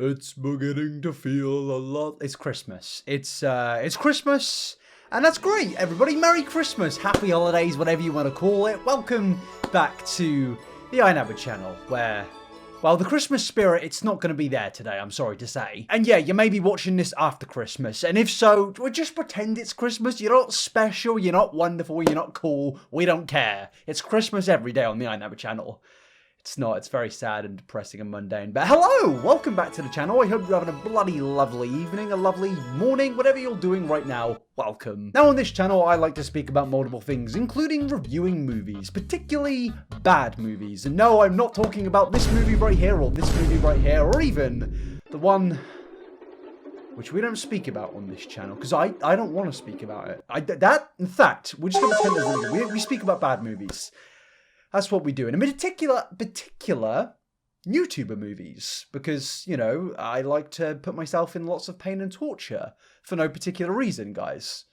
It's beginning to feel a lot. It's Christmas. It's Christmas, and that's great. Everybody, Merry Christmas, Happy Holidays, whatever you want to call it. Welcome back to the inabber channel, where, well, the Christmas spirit, it's not going to be there today, I'm sorry to say. And yeah, you may be watching this after Christmas, and if so, well, just pretend it's Christmas. You're not special, you're not wonderful, you're not cool. We don't care. It's Christmas every day on the inabber channel. It's not. It's very sad and depressing and mundane. But hello! Welcome back to the channel. I hope you're having a bloody lovely evening, a lovely morning, whatever you're doing right now. Welcome. Now on this channel, I like to speak about multiple things, including reviewing movies, particularly bad movies. And no, I'm not talking about this movie right here, or this movie right here, or even the one which we don't speak about on this channel, because I don't want to speak about it. In fact, we're just going to pretend that we speak about bad movies. That's what we do. And in particular YouTuber movies. Because, you know, I like to put myself in lots of pain and torture. For no particular reason, guys.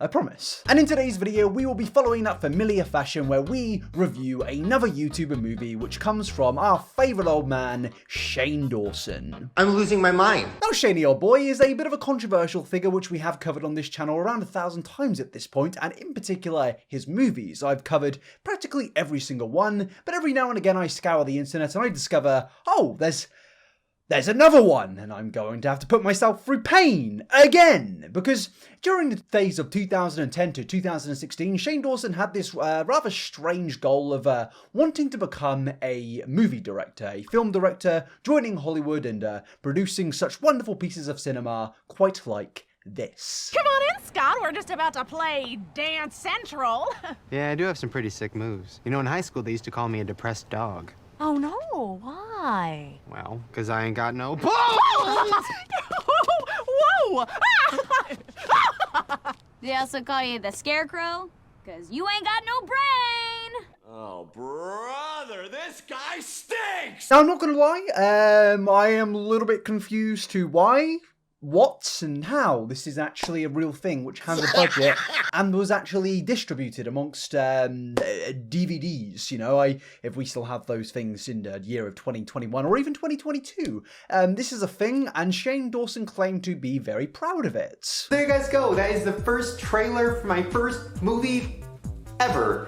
I promise. And in today's video, we will be following that familiar fashion where we review another YouTuber movie which comes from our favourite old man, Shane Dawson. I'm losing my mind. Now, Shaney old boy is a bit of a controversial figure which we have covered on this channel around 1,000 times at this point, and in particular, his movies. I've covered practically every single one, but every now and again I scour the internet and I discover, oh, there's another one, and I'm going to have to put myself through pain again, because during the phase of 2010 to 2016, Shane Dawson had this rather strange goal of wanting to become a movie director, a film director, joining Hollywood and producing such wonderful pieces of cinema, quite like this. Come on in, Scott. We're just about to play Dance Central. Yeah, I do have some pretty sick moves. You know, in high school, they used to call me a depressed dog. Oh, no. Why? Well, because I ain't got no balls! Whoa! They also call you the Scarecrow, because you ain't got no brain. Oh, brother, this guy stinks! Now, I'm not going to lie, I am a little bit confused to why, what, and how this is actually a real thing which has a budget and was actually distributed amongst DVDs, you know, if we still have those things in the year of 2021 or even 2022. This is a thing, and Shane Dawson claimed to be very proud of it. There you guys go. That is the first trailer for my first movie ever.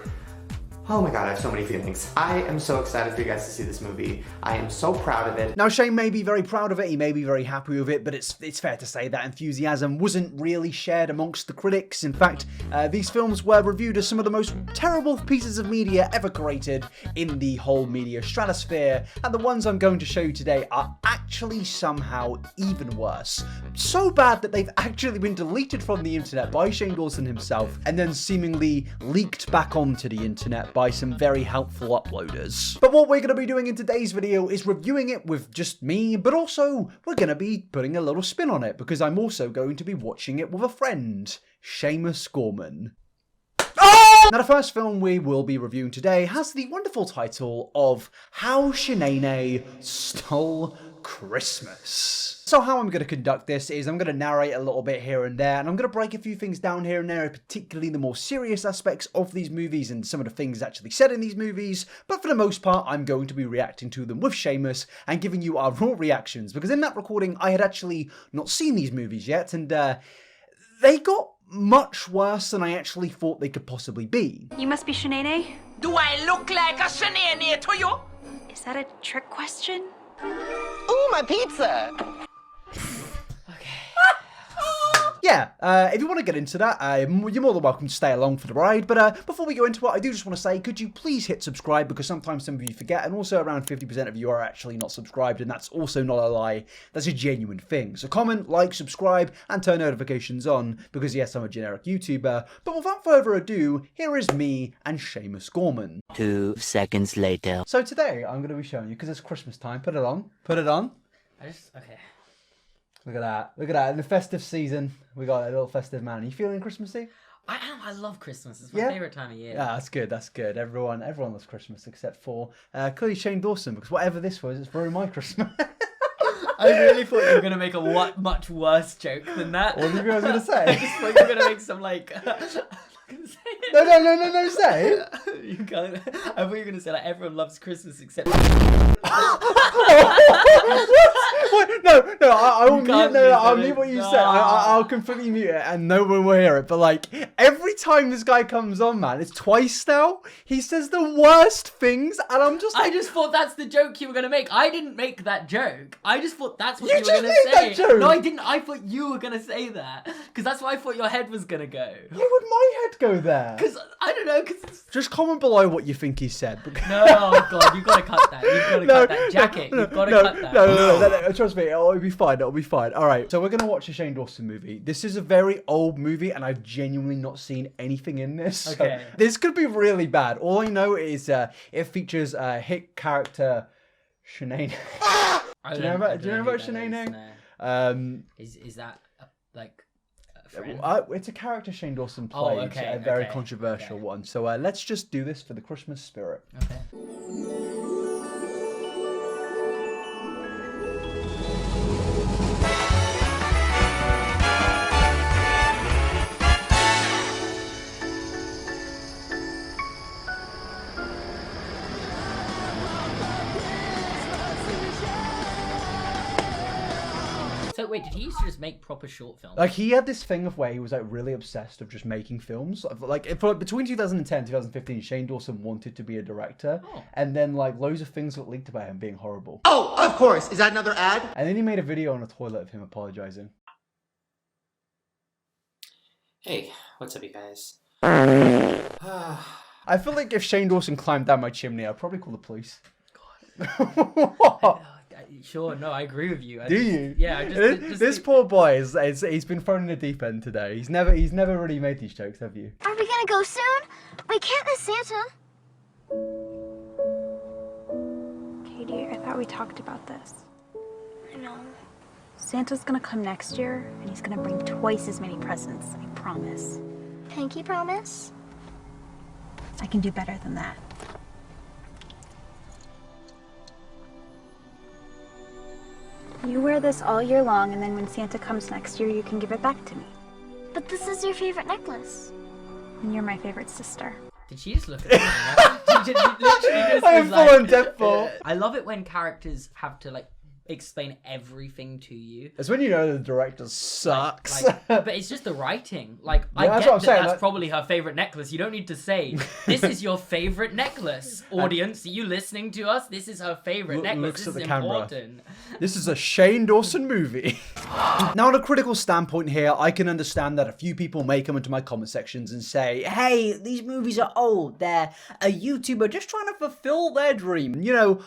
Oh my god, I have so many feelings. I am so excited for you guys to see this movie. I am so proud of it. Now, Shane may be very proud of it, he may be very happy with it, but it's fair to say that enthusiasm wasn't really shared amongst the critics. In fact, these films were reviewed as some of the most terrible pieces of media ever created in the whole media stratosphere, and the ones I'm going to show you today are actually somehow even worse. So bad that they've actually been deleted from the internet by Shane Dawson himself, and then seemingly leaked back onto the internet by some very helpful uploaders. But what we're going to be doing in today's video is reviewing it with just me, but also we're going to be putting a little spin on it because I'm also going to be watching it with a friend, Seamus Gorman. Now, the first film we will be reviewing today has the wonderful title of How Shanae Stole Christmas. So how I'm going to conduct this is I'm going to narrate a little bit here and there, and I'm going to break a few things down here and there, particularly the more serious aspects of these movies and some of the things actually said in these movies, but for the most part I'm going to be reacting to them with Seamus and giving you our raw reactions, because in that recording I had actually not seen these movies yet, and they got much worse than I actually thought they could possibly be. You must be Shanae. Do I look like a Shanae to you? Is that a trick question? Ooh, my pizza! Yeah, if you want to get into that, you're more than welcome to stay along for the ride, but before we go into it, I do just want to say, could you please hit subscribe, because sometimes some of you forget, and also around 50% of you are actually not subscribed, and that's also not a lie, that's a genuine thing. So comment, like, subscribe, and turn notifications on, because yes, I'm a generic YouTuber, but without further ado, here is me and Seamus Gorman. 2 seconds later. So today, I'm going to be showing you, because it's Christmas time, put it on, Okay. Look at that. Look at that. In the festive season, we got a little festive man. Are you feeling Christmassy? I am. I love Christmas. It's my favorite time of year. Yeah, that's good. That's good. Everyone loves Christmas except for clearly Shane Dawson, because whatever this was, it's ruined my Christmas. I really thought you were going to make a much worse joke than that. What did you guys going to say? I just thought you were going to make some, like... I'm not going to say it. No, say. You can't. I thought you were gonna say like everyone loves Christmas except. What? No, I'll mute what you said. I'll completely mute it and no one will hear it. But like, every time this guy comes on, man, it's twice now, he says the worst things and I'm just like... I just thought that's the joke you were gonna make. I didn't make that joke. I just thought that's what You you were just gonna made say. that joke. No, I didn't. I thought you were gonna say that. Because that's why I thought your head was gonna go. Why would my head go there? Because, I don't know, because... Just comment below what you think he said. No, oh God, you've got to cut that. You've got to cut that. Jacket, you've got to cut that. No, trust me, it'll be fine, Alright, so we're going to watch a Shane Dawson movie. This is a very old movie, and I've genuinely not seen anything in this. Okay. So this could be really bad. All I know is it features hit character Shanae. Do you know about Shanae? No. Is that, like... It's a character Shane Dawson plays, a very controversial one. So let's just do this for the Christmas spirit. Okay. So wait, did he used to just make proper short films? Like, he had this thing of where he was like really obsessed of just making films. Like, between 2010 and 2015, Shane Dawson wanted to be a director, and then like loads of things got leaked about him being horrible. Oh, of course. Is that another ad? And then he made a video on a toilet of him apologizing. Hey, what's up, you guys? I feel like if Shane Dawson climbed down my chimney, I'd probably call the police. God. Sure, no, I agree with you. Do you? Yeah. This poor boy he's been thrown in the deep end today. He's never really made these jokes, have you? Are we gonna go soon? We can't miss Santa. Katie, I thought we talked about this. I know. Santa's gonna come next year, and he's gonna bring twice as many presents, I promise. Pinky promise? I can do better than that. You wear this all year long, and then when Santa comes next year, you can give it back to me. But this is your favorite necklace. And you're my favorite sister. Did she just look at me? I am full on deadpool. I love it when characters have to like explain everything to you. That's when you know the director sucks. But it's just the writing. Like, Yeah, I that's get what I'm that saying, that's like- probably her favorite necklace. You don't need to say, this is your favorite necklace. Audience, are you listening to us? This is her favorite necklace. Looks This at is the camera. important. This is a Shane Dawson movie. Now, on a critical standpoint here, I can understand that a few people may come into my comment sections and say, hey, these movies are old. They're a YouTuber just trying to fulfill their dream. You know,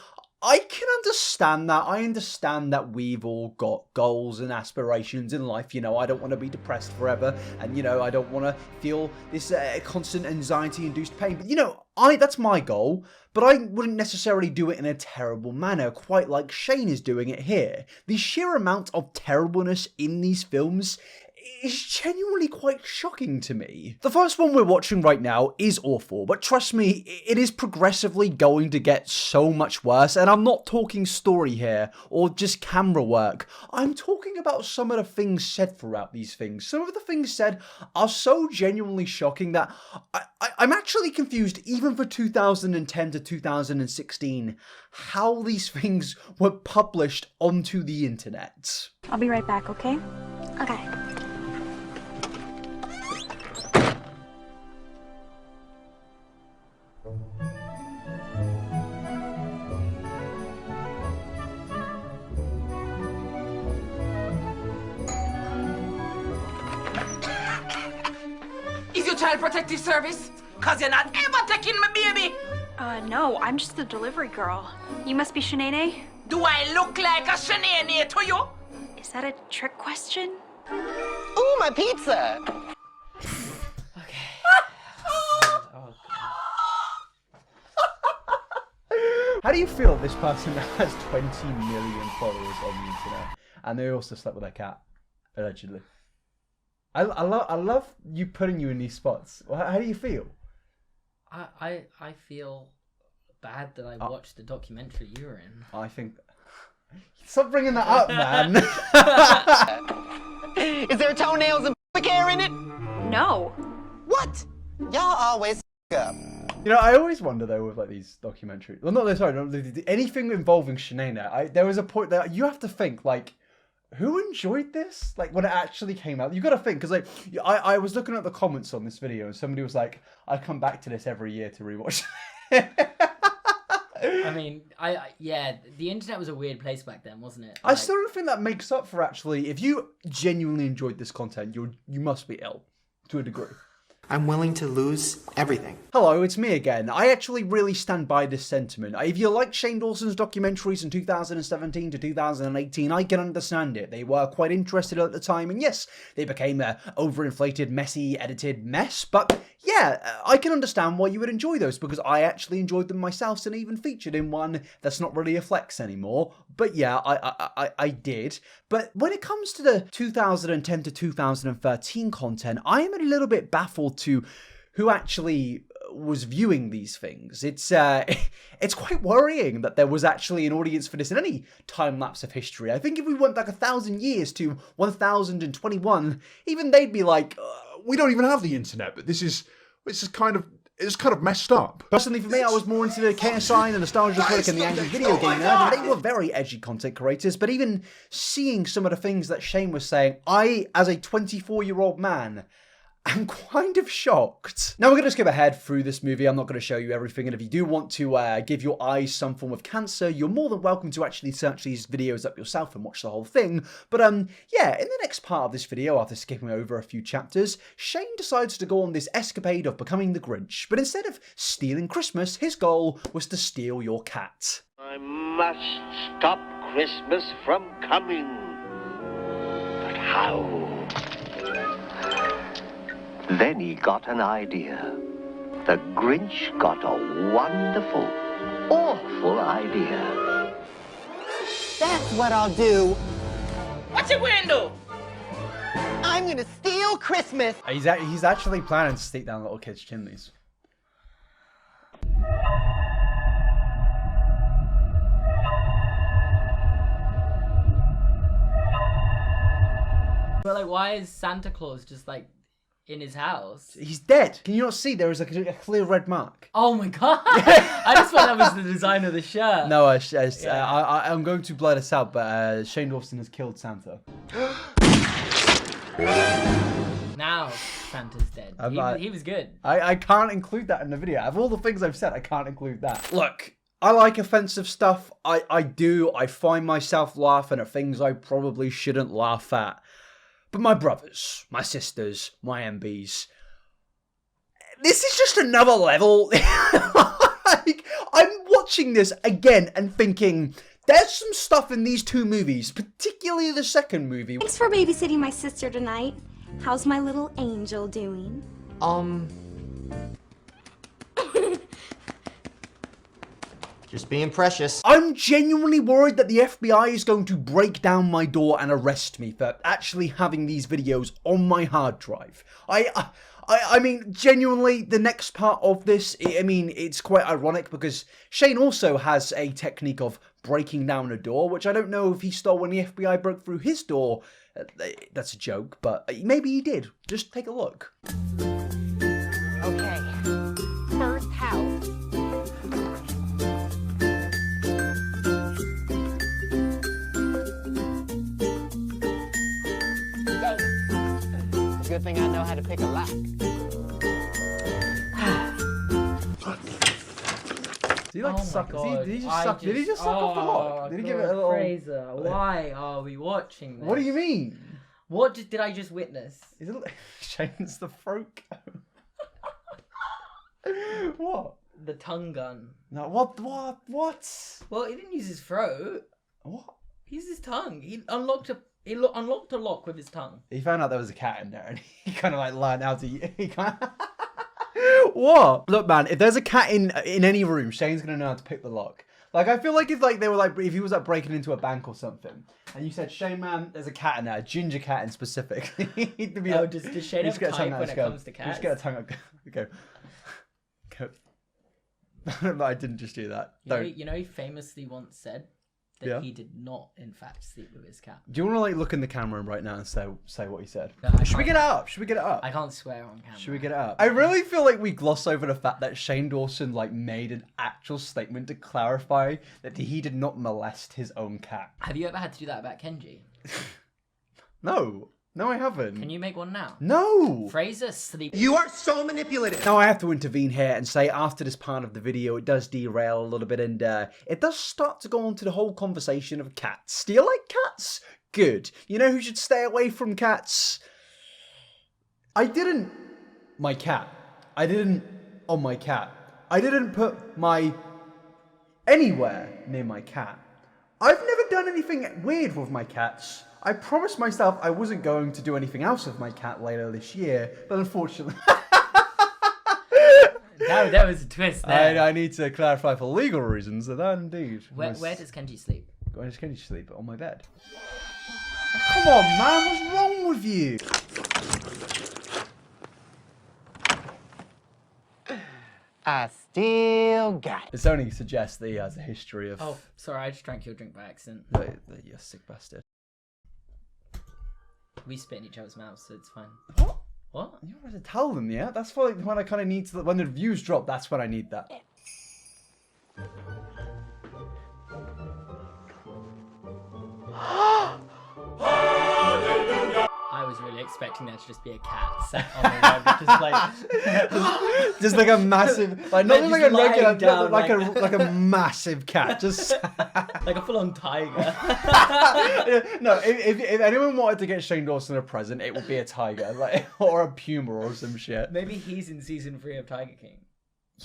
I can understand that. I understand that we've all got goals and aspirations in life. You know, I don't want to be depressed forever. And, you know, I don't want to feel this constant anxiety-induced pain. But, you know, that's my goal. But I wouldn't necessarily do it in a terrible manner, quite like Shane is doing it here. The sheer amount of terribleness in these films is genuinely quite shocking to me. The first one we're watching right now is awful, but trust me, it is progressively going to get so much worse, and I'm not talking story here, or just camera work. I'm talking about some of the things said throughout these things. Some of the things said are so genuinely shocking that I'm actually confused, even for 2010 to 2016, how these things were published onto the internet. I'll be right back, okay? Okay. Is your child protective service? Cause you're not ever taking my baby. No, I'm just the delivery girl. You must be Shanae. Do I look like a Shanae to you? Is that a trick question? Ooh, my pizza. How do you feel this person has 20 million followers on the internet and they also slept with their cat, allegedly? I love you putting you in these spots. How do you feel? I feel bad that I watched the documentary you were in. I think... Stop bringing that up, man. Is there toenails and hair in it? No. What? Y'all always up. You know, I always wonder though with like these documentaries. Well, not sorry, not anything involving Shanaina. There was a point that you have to think like, who enjoyed this? Like when it actually came out, you got to think because like I was looking at the comments on this video and somebody was like, I come back to this every year to rewatch. I mean, yeah, the internet was a weird place back then, wasn't it? I still don't think that makes up for actually. If you genuinely enjoyed this content, you must be ill to a degree. I'm willing to lose everything. Hello, it's me again. I actually really stand by this sentiment. If you like Shane Dawson's documentaries in 2017 to 2018, I can understand it. They were quite interested at the time, and yes, they became a overinflated, messy, edited mess, but yeah, I can understand why you would enjoy those, because I actually enjoyed them myself and even featured in one that's not really a flex anymore. But yeah, I did. But when it comes to the 2010 to 2013 content, I am a little bit baffled to who actually was viewing these things. It's quite worrying that there was actually an audience for this in any time lapse of history. I think if we went back 1,000 years to 1021, even they'd be like, we don't even have the internet, but this is kind of messed up. Personally, for me, I was more into the KSI and the Nostalgia Critic and the Angry Video Game Nerd, and they were very edgy content creators, but even seeing some of the things that Shane was saying, I, as a 24-year-old man, I'm kind of shocked. Now we're going to skip ahead through this movie. I'm not going to show you everything, and if you do want to give your eyes some form of cancer, you're more than welcome to actually search these videos up yourself and watch the whole thing. But yeah, in the next part of this video, after skipping over a few chapters, Shane decides to go on this escapade of becoming the Grinch. But instead of stealing Christmas, his goal was to steal your cat. I must stop Christmas from coming. But how? Then he got an idea. The Grinch got a wonderful, awful idea. That's what I'll do. What's your window? I'm gonna steal Christmas. He's actually planning to stick down little kids' chimneys. But like, why is Santa Claus just like in his house? He's dead. Can you not see there is a clear red mark? Oh my god! I just thought that was the design of the shirt. No, I'm going to blur this out, but Shane Dawson has killed Santa. Now Santa's dead. He was good. I can't include that in the video. Of all the things I've said, I can't include that. Look, I like offensive stuff. I do. I find myself laughing at things I probably shouldn't laugh at. But my brothers, my sisters, my MBs, this is just another level. Like, I'm watching this again and thinking, there's some stuff in these two movies, particularly the second movie. Thanks for babysitting my sister tonight. How's my little angel doing? Just being precious. I'm genuinely worried that the FBI is going to break down my door and arrest me for actually having these videos on my hard drive. I mean, genuinely, the next part of this, I mean, it's quite ironic because Shane also has a technique of breaking down a door, which I don't know if he stole when the FBI broke through his door. That's a joke, but maybe he did. Just take a look. Okay. First house. Good thing I know how to pick a lock. Did he like suck? Did he just suck? Did he just suck off the lock? Did he give it a little? Fraser, why are we watching this? What do you mean? What did I just witness? Is it Shane's the throat? What? The tongue gun. No, what? Well, he didn't use his throat. What? He used his tongue. He unlocked a lock with his tongue. He found out there was a cat in there, and he kind of like learned how to. He kind of... What? Look, man, if there's a cat in any room, Shane's gonna know how to pick the lock. Like, I feel like if they were like, if he was like breaking into a bank or something, and you said, Shane, man, there's a cat in there, a ginger cat in specific. He'd be like, does Shane have type when it comes to cats? Just get a tongue up. Go. I didn't just do that. You know, he famously once said that he did not, in fact, sleep with his cat. Do you want to like look in the camera right now and say what he said? No, Should we get it up? Should we get it up? I can't swear on camera. Should we get it up? I really feel like we gloss over the fact that Shane Dawson like made an actual statement to clarify that he did not molest his own cat. Have you ever had to do that about Kenji? No, I haven't. Can you make one now? No! Fraser sleep. You are so manipulative. Now I have to intervene here and say after this part of the video it does derail a little bit and it does start to go on to the whole conversation of cats. Do you like cats? Good. You know who should stay away from cats? I didn't on my cat. I didn't put my anywhere near my cat. I've never done anything weird with my cats. I promised myself I wasn't going to do anything else with my cat later this year, but unfortunately... That was a twist there. I need to clarify for legal reasons that indeed... Where does Kenji sleep? Where does Kenji sleep? On my bed. Oh, come on, man, what's wrong with you? I still got it. This only suggests that he has a history of... Oh, sorry, I just drank your drink by accident. You sick bastard. We spit in each other's mouths, so it's fine. What? What? You want to tell them, yeah? That's for like when I kind of need to... When the views drop, that's when I need that. I was really expecting there to just be a cat sat on the rug, just like a massive, like not just like a regular, down, like a massive cat, just like a full-on tiger. No, if anyone wanted to get Shane Dawson a present, it would be a tiger, like or a puma or some shit. Maybe he's in season 3 of Tiger King.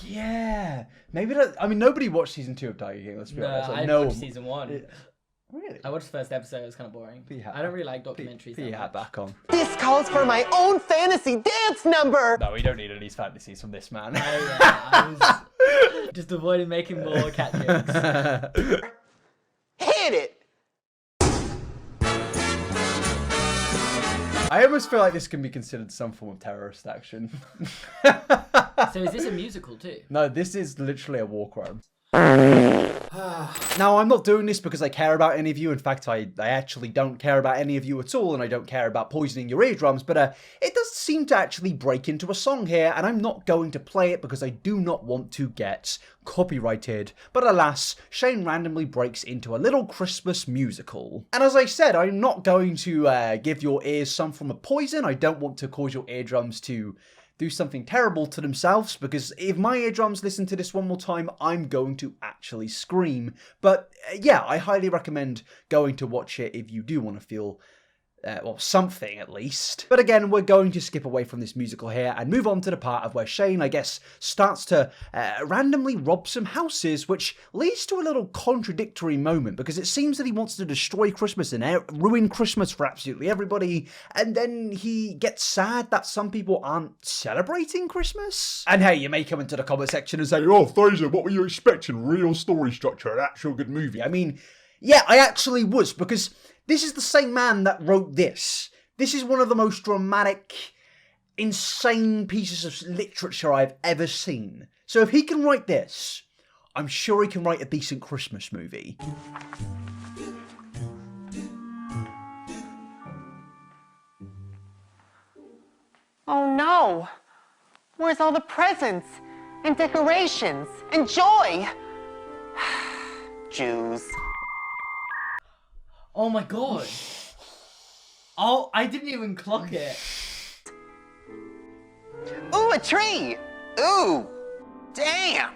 Yeah, maybe that. I mean, nobody watched season 2 of Tiger King. Let's be honest. Like, I watched season 1. Really? I watched the first episode. It was kind of boring. I don't really like documentaries. Put your hat back on. This calls for my own fantasy dance number. No, we don't need any fantasies from this man. I was just avoiding making more cat jokes. Hit it. I almost feel like this can be considered some form of terrorist action. So is this a musical too? No, this is literally a war crime. Now, I'm not doing this because I care about any of you. In fact, I actually don't care about any of you at all, and I don't care about poisoning your eardrums, but it does seem to actually break into a song here, and I'm not going to play it because I do not want to get copyrighted. But alas, Shane randomly breaks into a little Christmas musical. And as I said, I'm not going to give your ears some form of poison. I don't want to cause your eardrums to do something terrible to themselves, because if my eardrums listen to this one more time, I'm going to actually scream. But yeah, I highly recommend going to watch it if you do want to feel well, something at least. But again, we're going to skip away from this musical here and move on to the part of where Shane, I guess, starts to randomly rob some houses, which leads to a little contradictory moment, because it seems that he wants to destroy Christmas and ruin Christmas for absolutely everybody, and then he gets sad that some people aren't celebrating Christmas. And hey, you may come into the comment section and say, Oh, Fraser, what were you expecting? Real story structure, an actual good movie. I mean, yeah, I actually was, because this is the same man that wrote this. This is one of the most dramatic, insane pieces of literature I've ever seen. So if he can write this, I'm sure he can write a decent Christmas movie. Oh no! Where's all the presents and decorations and joy? Jews. Oh my god. Oh, I didn't even clock it. Ooh, a tree! Ooh! Damn!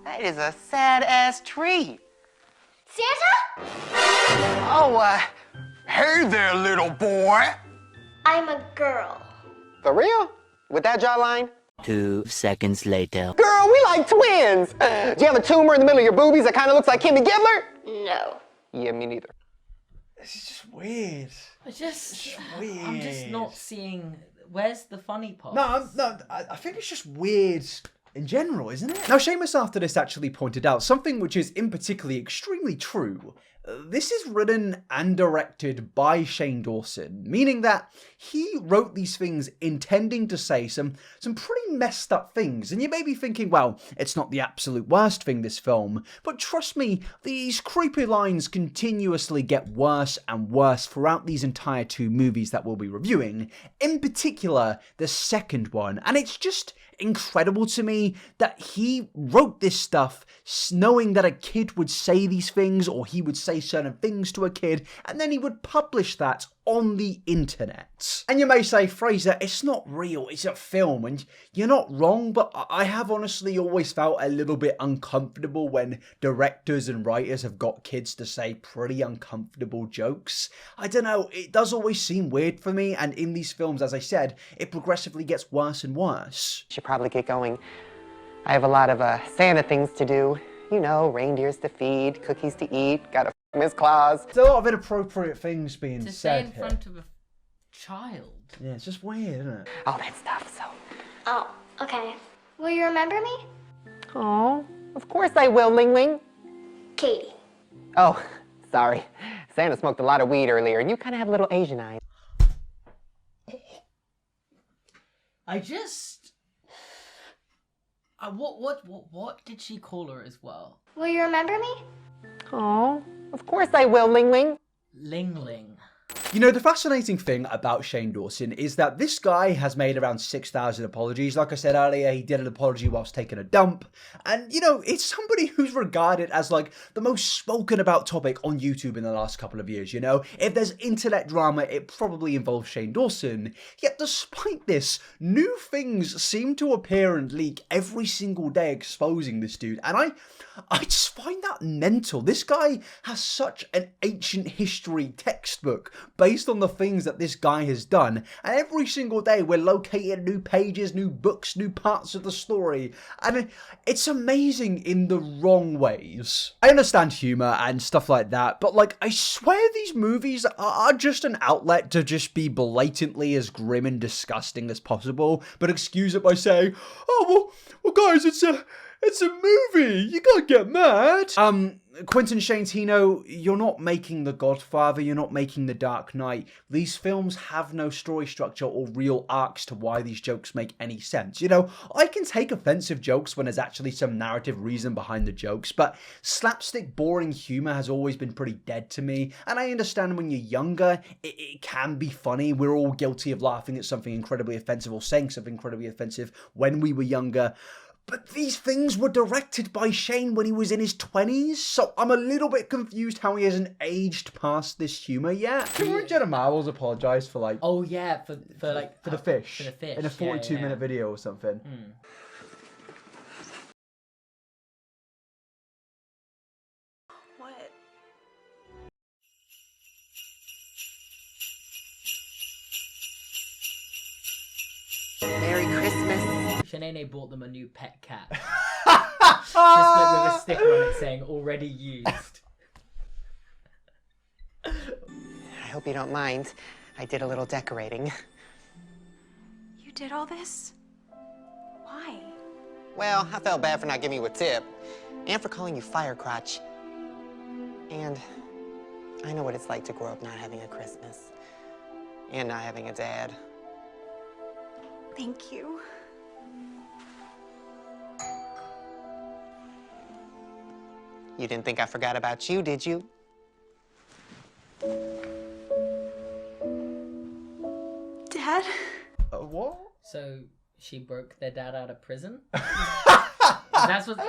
That is a sad-ass tree. Santa? Oh, hey there, little boy! I'm a girl. For real? With that jawline? 2 seconds later. Girl, we like twins! Do you have a tumor in the middle of your boobies that kind of looks like Kimmy Gibbler? No. Yeah, me neither. This is just weird. It's just weird. I'm just not seeing. Where's the funny part? No, I think it's just weird in general, isn't it? Now, Seamus after this actually pointed out something which is in particularly extremely true. this is written and directed by Shane Dawson, meaning that he wrote these things intending to say some pretty messed up things. And you may be thinking, well, it's not the absolute worst thing, this film, but trust me, these creepy lines continuously get worse and worse throughout these entire two movies that we'll be reviewing, in particular the second one. And it's just incredible to me that he wrote this stuff knowing that a kid would say these things, or he would say certain things to a kid, and then he would publish that on the internet. And you may say, Fraser, it's not real, it's a film, and you're not wrong, but I have honestly always felt a little bit uncomfortable when directors and writers have got kids to say pretty uncomfortable jokes. I don't know, it does always seem weird for me, and in these films, as I said, it progressively gets worse and worse. Should probably get going. I have a lot of Santa things to do. You know, reindeers to feed, cookies to eat, gotta Miss Claus. There's a lot of inappropriate things being to said say in front of a child. Yeah, it's just weird, isn't it? All that stuff, so. Oh, okay. Will you remember me? Oh, of course I will, Ling Ling. Katie. Oh, sorry. Santa smoked a lot of weed earlier, and you kind of have little Asian eyes. I just... What did she call her as well? Will you remember me? Oh, of course I will, Ling Ling. Ling Ling. You know, the fascinating thing about Shane Dawson is that this guy has made around 6,000 apologies. Like I said earlier, he did an apology whilst taking a dump. And, you know, it's somebody who's regarded as, like, the most spoken about topic on YouTube in the last couple of years, you know? If there's internet drama, it probably involves Shane Dawson. Yet, despite this, new things seem to appear and leak every single day exposing this dude. And I just find that mental. This guy has such an ancient history textbook based on the things that this guy has done, and every single day we're locating new pages, new books, new parts of the story, and it's amazing in the wrong ways. I understand humor and stuff like that, but like, I swear these movies are just an outlet to just be blatantly as grim and disgusting as possible, but excuse it by saying, oh, well guys, it's a movie, you can't get mad. Quentin Tarantino, you're not making The Godfather, you're not making The Dark Knight. These films have no story structure or real arcs to why these jokes make any sense. You know, I can take offensive jokes when there's actually some narrative reason behind the jokes, but slapstick, boring humor has always been pretty dead to me, and I understand when you're younger, it can be funny. We're all guilty of laughing at something incredibly offensive or saying something incredibly offensive when we were younger. But these things were directed by Shane when he was in his 20s, so I'm a little bit confused how he hasn't aged past this humour yet. Remember Jenna Marbles apologised for like... Oh yeah, for the fish. For the fish. In a 42-minute video or something. What? Merry Christmas. Shanae bought them a new pet cat. Just like with a sticker on it saying, already used. I hope you don't mind. I did a little decorating. You did all this? Why? Well, I felt bad for not giving you a tip, and for calling you Firecrotch. And I know what it's like to grow up not having a Christmas, and not having a dad. Thank you. You didn't think I forgot about you, did you? Dad? What? So she broke their dad out of prison? That's what...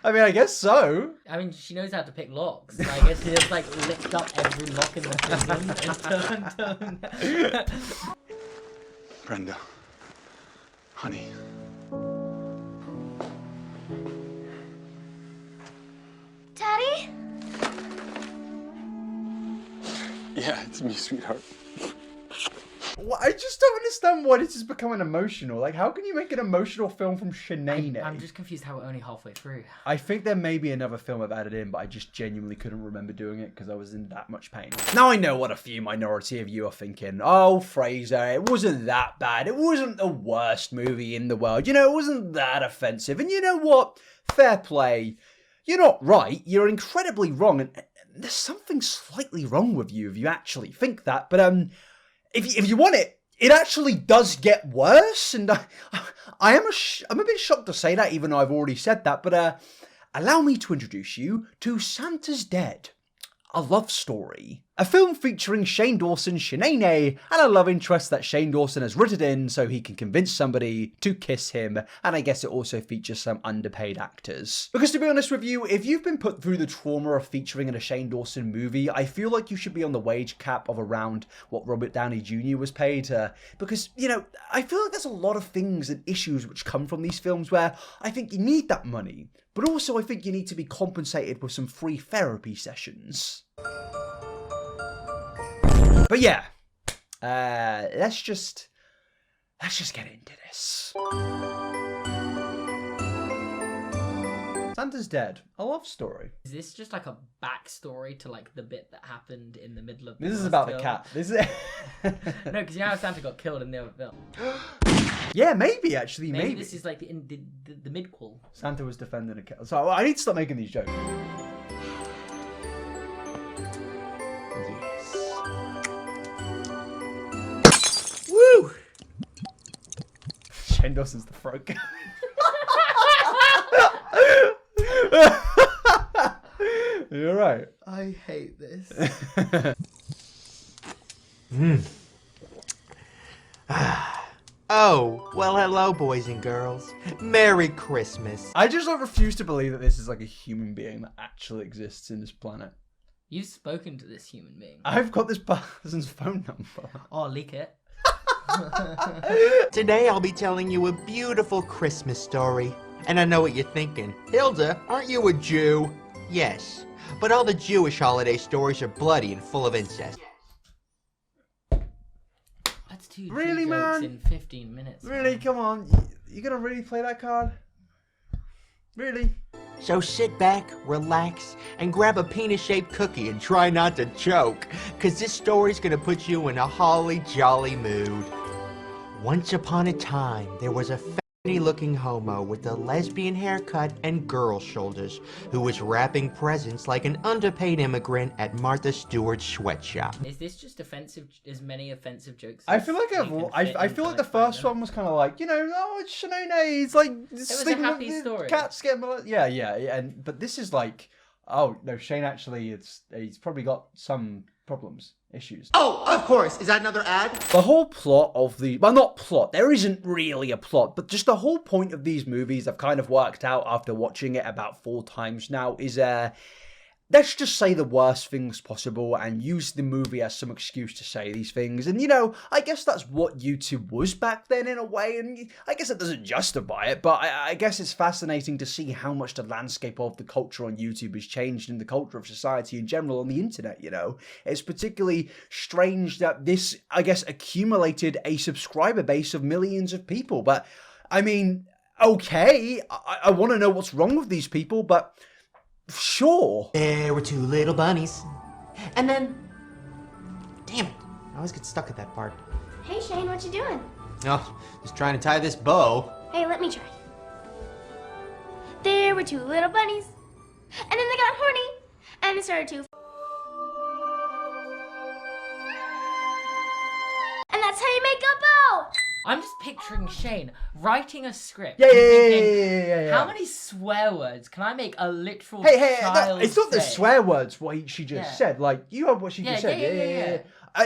I mean, I guess so. I mean, she knows how to pick locks. So I guess she just like licked up every lock in the prison and turned. Brenda. Honey. Daddy? Yeah, it's me, sweetheart. Well, I just don't understand why this is becoming emotional. Like, how can you make an emotional film from Shanae? I'm just confused how we're only halfway through. I think there may be another film I've added in, but I just genuinely couldn't remember doing it because I was in that much pain. Now I know what a few minority of you are thinking. Oh, Fraser, it wasn't that bad. It wasn't the worst movie in the world. You know, it wasn't that offensive. And you know what? Fair play. You're not right. You're incredibly wrong. And there's something slightly wrong with you if you actually think that. But if you want it, it actually does get worse. And I'm a bit shocked to say that, even though I've already said that. But allow me to introduce you to Santa's Dead, a love story. A film featuring Shane Dawson, Shanae, and a love interest that Shane Dawson has written in so he can convince somebody to kiss him, and I guess it also features some underpaid actors. Because to be honest with you, if you've been put through the trauma of featuring in a Shane Dawson movie, I feel like you should be on the wage cap of around what Robert Downey Jr. was paid, because, you know, I feel like there's a lot of things and issues which come from these films where I think you need that money, but also I think you need to be compensated with some free therapy sessions. But yeah, let's just get into this. Santa's Dead, a love story. Is this just like a backstory to like the bit that happened in the middle of the This is first about film? the cat. This is No, because you know how Santa got killed in the other film. Yeah, maybe actually, Maybe maybe. this is like in the midquel. Santa was defending a cat. So I need to stop making these jokes. Woo! Shane Dawson's the frog. You're right. I hate this. Oh, well, hello, boys and girls. Merry Christmas. I just refuse to believe that this is like a human being that actually exists in this planet. You've spoken to this human being. I've got this person's phone number. Oh, leak it. Today I'll be telling you a beautiful Christmas story. And I know what you're thinking. Hilda, aren't you a Jew? Yes, but all the Jewish holiday stories are bloody and full of incest. That's two Really, Jew jokes man? in 15 minutes. Really? man. Come on. You gonna really play that card? Really? So sit back, relax, and grab a penis-shaped cookie and try not to choke, cause this story's gonna put you in a holly jolly mood. Once upon a time, there was a funny-looking homo with a lesbian haircut and girl shoulders who was wrapping presents like an underpaid immigrant at Martha Stewart's sweatshop. Is this just offensive? As many offensive jokes? I feel like I feel like the first one was kind of like, you know, oh, it's Shanae. It's like It was a happy story. Cats get yeah, and but this is like, oh no, Shane actually, he's probably got some problems, issues. Oh, of course. Is that another ad? The whole plot of well, not plot, there isn't really a plot, but just the whole point of these movies I've kind of worked out after watching it about 4 times now is, let's just say the worst things possible and use the movie as some excuse to say these things. And, you know, I guess that's what YouTube was back then in a way, and I guess it doesn't justify it, but I guess it's fascinating to see how much the landscape of the culture on YouTube has changed and the culture of society in general on the internet, you know. It's particularly strange that this, I guess, accumulated a subscriber base of millions of people. But, I mean, okay, I want to know what's wrong with these people, but sure. There were 2 little bunnies. And then... Damn it. I always get stuck at that part. Hey, Shane, what you doing? Oh, just trying to tie this bow. Hey, let me try. There were 2 little bunnies, and then they got horny, and they started to... And that's how you make a bow! I'm just picturing Shane writing a script. Yeah, and yeah, thinking, yeah. How many swear words can I make a literal Hey, child it's not the say? swear words what she just said. Like, you heard what she just said. Yeah.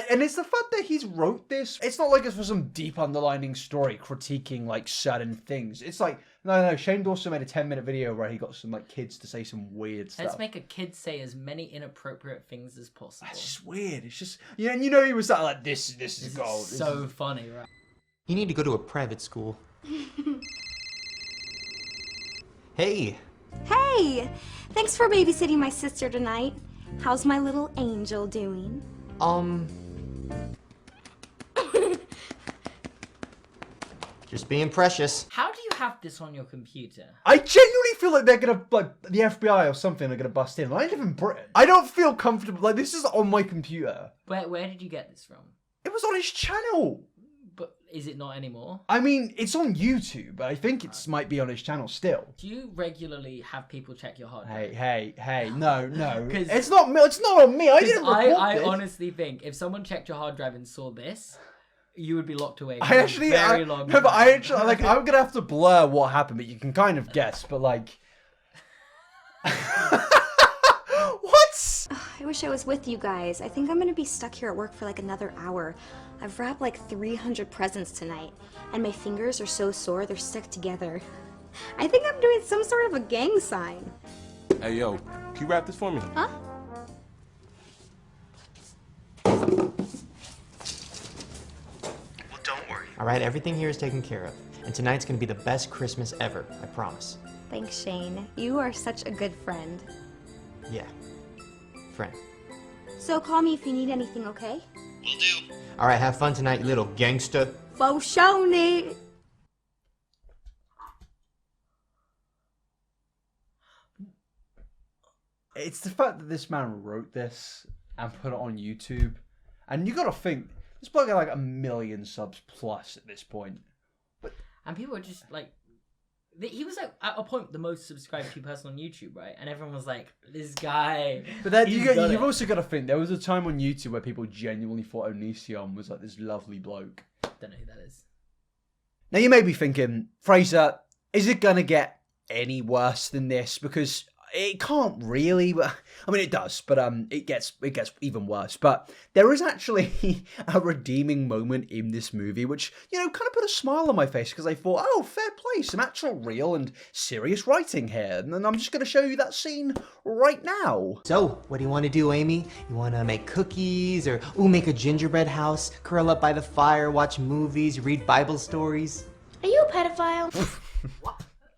And it's the fact that he's wrote this. It's not like it's for some deep underlining story critiquing like certain things. It's like, no, Shane Dawson made a 10-minute video where he got some like kids to say some weird stuff. Let's make a kid say as many inappropriate things as possible. That's just weird. It's just, and you know he was like, this is gold. Is so funny, right? You need to go to a private school. Hey. Hey! Thanks for babysitting my sister tonight. How's my little angel doing? Just being precious. How do you have this on your computer? I genuinely feel like they're gonna, like, the FBI or something are gonna bust in. I live in Britain. I don't feel comfortable. Like, this is on my computer. Where did you get this from? It was on his channel. But is it not anymore? I mean, it's on YouTube, but I think it might be on his channel still. Do you regularly have people check your hard drive? Hey, no. It's not on me. I didn't record I this. honestly think if someone checked your hard drive and saw this, you would be locked away. I actually, I'm gonna have to blur what happened, but you can kind of guess. But like, what? I wish I was with you guys. I think I'm gonna be stuck here at work for like another hour. I've wrapped like 300 presents tonight, and my fingers are so sore they're stuck together. I think I'm doing some sort of a gang sign. Hey, yo, can you wrap this for me? Huh? All right, everything here is taken care of. And tonight's gonna be the best Christmas ever, I promise. Thanks, Shane. You are such a good friend. Yeah, friend. So call me if you need anything, okay? Will do. All right, have fun tonight, you little gangster. For sure, Nate. It's the fact that this man wrote this and put it on YouTube, and you gotta think this bloke got like 1 million subs plus at this point. And people are just like, he was like at a point the most subscribed to person on YouTube, right? And everyone was like, this guy. But then you've also got to think there was a time on YouTube where people genuinely thought Onision was like this lovely bloke. Don't know who that is. Now you may be thinking, Fraser, is it gonna get any worse than this? Because it can't really. I mean, it does, but it gets even worse. But there is actually a redeeming moment in this movie, which kind of put a smile on my face because I thought, oh, fair play, some actual real and serious writing here, and I'm just going to show you that scene right now. So, what do you want to do, Amy? You want to make cookies, or make a gingerbread house, curl up by the fire, watch movies, read Bible stories? Are you a pedophile?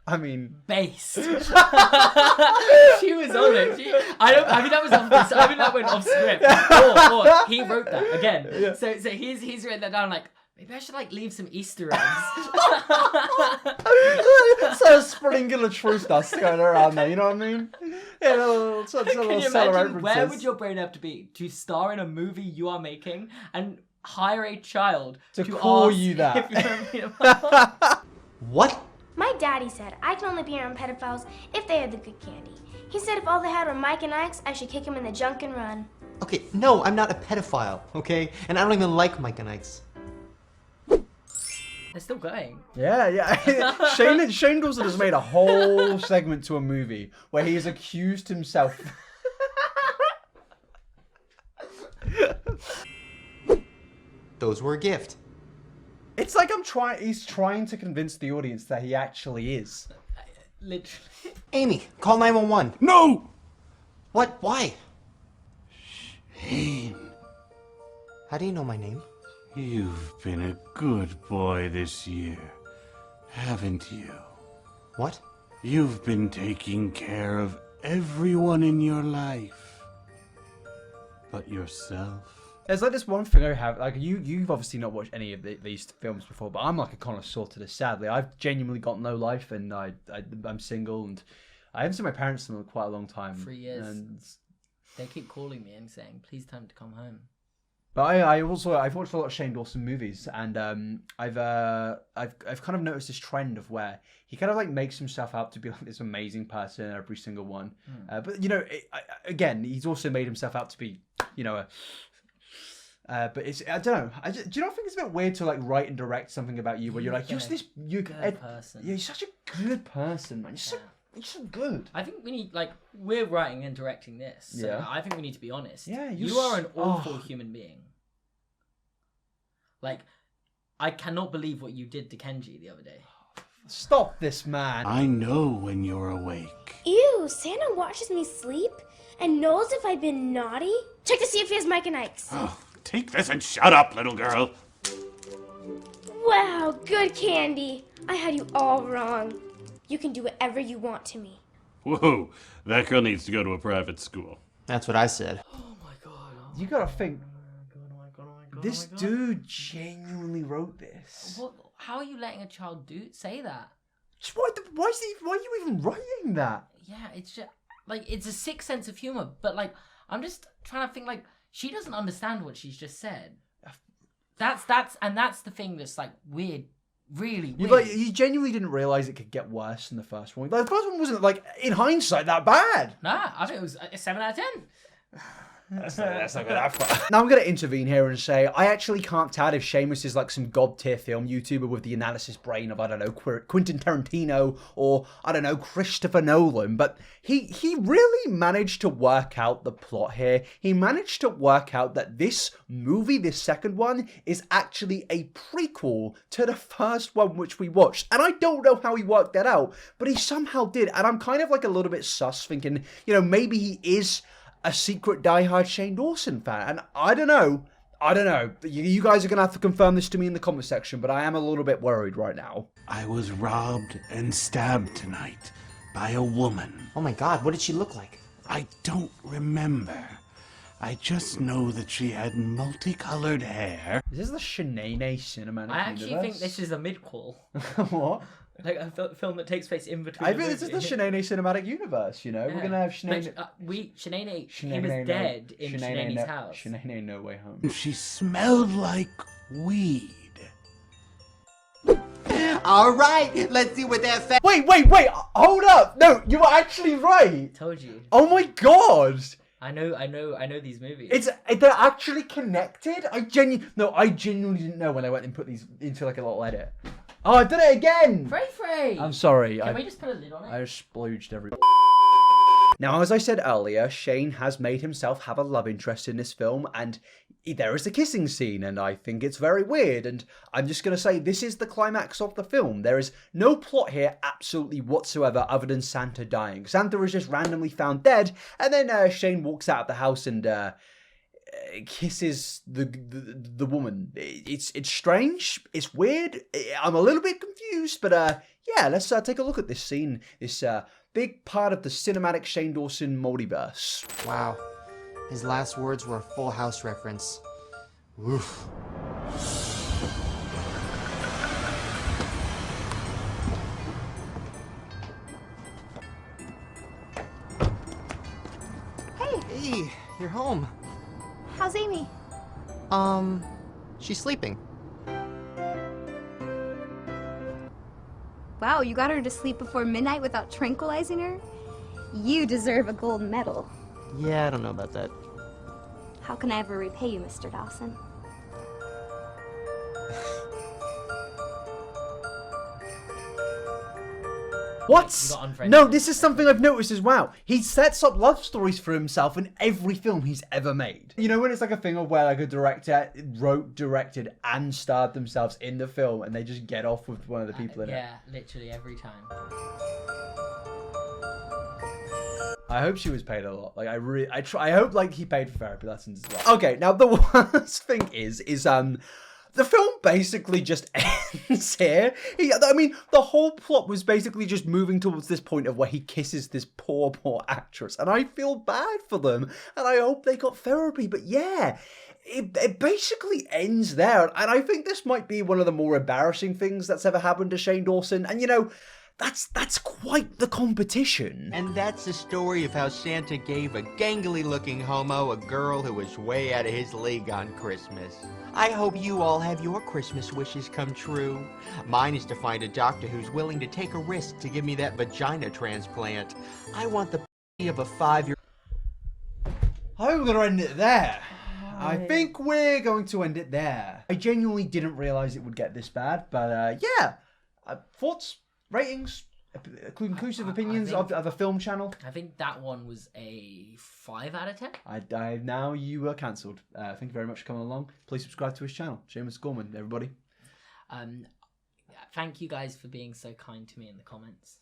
I mean, based. She was on it. I mean, that was off. I mean, that went off script. Or he wrote that again. Yeah. So he's written that down. Like, maybe I should like leave some Easter eggs. So sprinkle of true stuff going around there. You know what I mean? Yeah, Can you imagine where would your brain have to be to star in a movie you are making and hire a child to call ask you that? If you're a What? My daddy said I can only be around pedophiles if they had the good candy. He said if all they had were Mike and Ike's, I should kick him in the junk and run. Okay, no, I'm not a pedophile, okay? And I don't even like Mike and Ike's. They're still going. Yeah. Shane Dawson has made a whole segment to a movie where he has accused himself. Those were a gift. It's like he's trying to convince the audience that he actually is. Literally. Amy, call 911. No! What? Why? Shane. How do you know my name? You've been a good boy this year, haven't you? What? You've been taking care of everyone in your life. But yourself. There's like this one thing I have, like you've obviously not watched any of these films before, but I'm like a connoisseur to this, sadly. I've genuinely got no life, and I'm single, and I haven't seen my parents in quite a long time. 3 years. And they keep calling me and saying, please tell him to come home. But I've watched a lot of Shane Dawson movies, and I've kind of noticed this trend of where he kind of like makes himself out to be like this amazing person in every single one. But again, he's also made himself out to be but it's, I don't know. Do you not think it's a bit weird to like write and direct something about you where you're like, you're good person. Yeah, you're such a good person, man. You're so good. I think we need, like, we're writing and directing this. So Yeah. I think we need to be honest. Yeah, you are an awful human being. Like, I cannot believe what you did to Kenji the other day. Stop this, man. I know when you're awake. Ew, Santa watches me sleep and knows if I've been naughty. Check to see if he has Mike and Ike's. Oh, take this and shut up, little girl. Wow, good candy. I had you all wrong. You can do whatever you want to me. Whoa, that girl needs to go to a private school. That's what I said. Oh my god. You gotta think. This dude genuinely wrote this. What? How are you letting a child say that? Why are you even writing that? Yeah, it's just like it's a sick sense of humor, but like I'm just trying to think like she doesn't understand what she's just said. That's the thing that's like weird. Really You, weird. you genuinely didn't realise it could get worse than the first one. Like, the first one wasn't, like, in hindsight, that bad. Nah, I think it was a 7 out of 10. That's not good that far. Now I'm going to intervene here and say I actually can't tell if Seamus is like some god tier film YouTuber with the analysis brain of, I don't know, Quentin Tarantino or, I don't know, Christopher Nolan, but he really managed to work out the plot here. He managed to work out that this movie, this second one, is actually a prequel to the first one which we watched. And I don't know how he worked that out, but he somehow did. And I'm kind of like a little bit sus thinking, you know, maybe he is a secret diehard Shane Dawson fan, and I don't know. You guys are gonna have to confirm this to me in the comment section, but I am a little bit worried right now. I was robbed and stabbed tonight by a woman. Oh my god, what did she look like? I don't remember. I just know that she had multicolored hair. Is this the Shanae cinematic I actually universe? think this is a mid-call. What? Like a film that takes place in between. I think this is the Shanae cinematic universe, you know? Yeah. We're gonna have Shanae... Shanae, he was dead in Shanae's house. Shanae No Way Home. She smelled like weed. All right, let's see what that fat. Wait, hold up! No, you were actually right! Told you. Oh my god! I know these movies. They're actually connected? I genuinely didn't know when I went and put these into like a little edit. Oh, I did it again! Free! I'm sorry. Can we just put a lid on it? I just splooged everybody. Now, as I said earlier, Shane has made himself have a love interest in this film, and there is a kissing scene, and I think it's very weird, and I'm just going to say this is the climax of the film. There is no plot here absolutely whatsoever other than Santa dying. Santa is just randomly found dead, and then Shane walks out of the house and kisses the woman. It's strange, it's weird, I'm a little bit confused, but yeah, let's take a look at this scene, this big part of the cinematic Shane Dawson multiverse. Wow, his last words were a Full House reference. Oof. Hey, you're home. How's Amy? She's sleeping. Wow, you got her to sleep before midnight without tranquilizing her? You deserve a gold medal. Yeah, I don't know about that. How can I ever repay you, Mr. Dawson? What? No, this is something I've noticed as well. He sets up love stories for himself in every film he's ever made. You know when it's like a thing of where like a director wrote, directed, and starred themselves in the film and they just get off with one of the people in it? Yeah, literally every time. I hope she was paid a lot. Like I hope like he paid for therapy lessons as well. Okay, now the worst thing is the film basically just ends here. I mean, the whole plot was basically just moving towards this point of where he kisses this poor actress. And I feel bad for them. And I hope they got therapy. But yeah, it basically ends there. And I think this might be one of the more embarrassing things that's ever happened to Shane Dawson. And you know, that's quite the competition. And that's the story of how Santa gave a gangly-looking homo a girl who was way out of his league on Christmas. I hope you all have your Christmas wishes come true. Mine is to find a doctor who's willing to take a risk to give me that vagina transplant. I want the of a 5-year... I think we're going to end it there. I think we're going to end it there. I genuinely didn't realize it would get this bad, but yeah. Thoughts? Ratings, inclusive opinions of a film channel. I think that one was a 5 out of 10. Now you are cancelled. Thank you very much for coming along. Please subscribe to his channel, Seamus Gorman, everybody. Thank you guys for being so kind to me in the comments.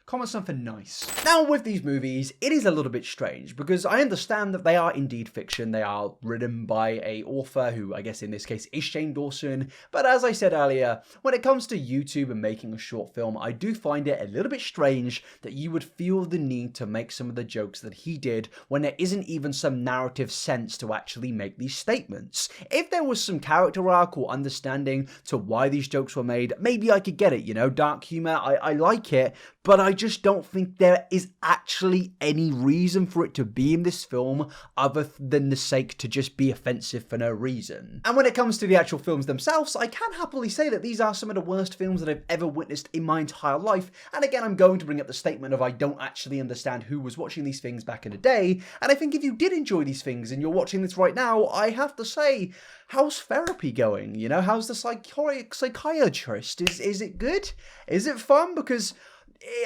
Comment something nice. Now with these movies, it is a little bit strange because I understand that they are indeed fiction. They are written by an author who I guess in this case is Shane Dawson. But as I said earlier, when it comes to YouTube and making a short film, I do find it a little bit strange that you would feel the need to make some of the jokes that he did when there isn't even some narrative sense to actually make these statements. If there was some character arc or understanding to why these jokes were made, maybe I could get it, you know, dark humor, I like it, but I just don't think there is actually any reason for it to be in this film other than the sake to just be offensive for no reason. And when it comes to the actual films themselves, I can happily say that these are some of the worst films that I've ever witnessed in my entire life. And again, I'm going to bring up the statement of I don't actually understand who was watching these things back in the day. And I think if you did enjoy these things and you're watching this right now, I have to say, how's therapy going? You know, how's the psychiatrist? Is it good? Is it fun? Because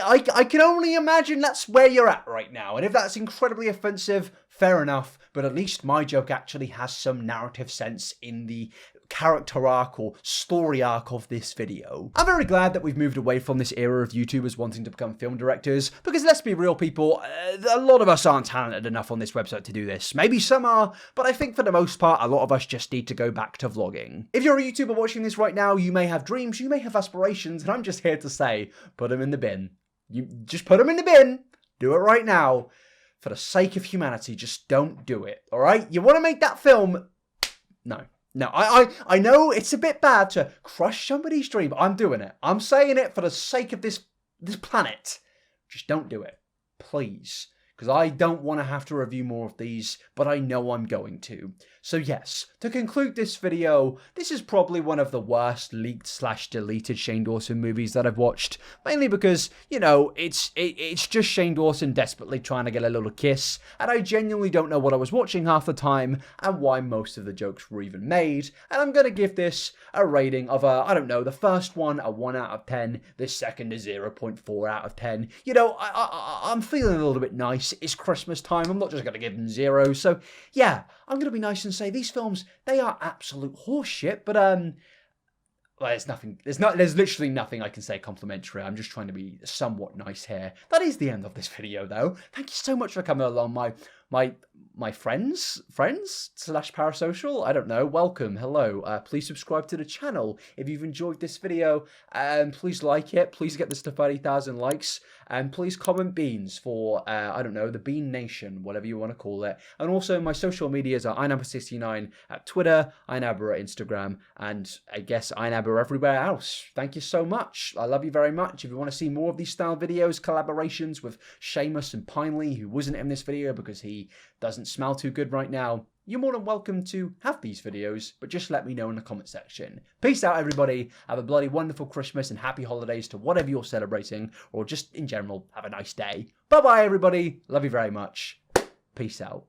I can only imagine that's where you're at right now. And if that's incredibly offensive, fair enough. But at least my joke actually has some narrative sense in the character arc or story arc of this video. I'm very glad that we've moved away from this era of YouTubers wanting to become film directors, because let's be real, people, a lot of us aren't talented enough on this website to do this. Maybe some are, but I think for the most part, a lot of us just need to go back to vlogging. If you're a YouTuber watching this right now, you may have dreams, you may have aspirations, and I'm just here to say, put them in the bin. You just put them in the bin. Do it right now. For the sake of humanity, just don't do it, alright? You want to make that film? No. No, I know it's a bit bad to crush somebody's dream, but I'm doing it. I'm saying it for the sake of this planet. Just don't do it. Please. Because I don't want to have to review more of these, but I know I'm going to. So yes, to conclude this video, this is probably one of the worst leaked/deleted Shane Dawson movies that I've watched. Mainly because, you know, it's just Shane Dawson desperately trying to get a little kiss, and I genuinely don't know what I was watching half the time, and why most of the jokes were even made. And I'm going to give this a rating of I don't know, the first one a 1 out of 10, the second a 0.4 out of 10. You know, I'm feeling a little bit nice. It's Christmas time. I'm not just going to give them 0. So yeah, I'm going to be nice and say these films, they are absolute horseshit, but well, there's literally nothing I can say complimentary. I'm just trying to be somewhat nice here. That is the end of this video though. Thank you so much for coming along, my friends / parasocial, I don't know, welcome, hello, please subscribe to the channel if you've enjoyed this video, and please like it, please get this to 30,000 likes, and please comment beans for, I don't know, the Bean Nation, whatever you want to call it. And also my social medias are inabber69 at Twitter, inabber at Instagram, and I guess inabber everywhere else. Thank you so much, I love you very much. If you want to see more of these style videos, collaborations with Seamus and Pinely, who wasn't in this video because he doesn't smell too good right now, you're more than welcome to have these videos, but just let me know in the comment section. Peace out, everybody. Have a bloody wonderful Christmas and happy holidays to whatever you're celebrating, or just in general, have a nice day. Bye-bye, everybody. Love you very much. Peace out.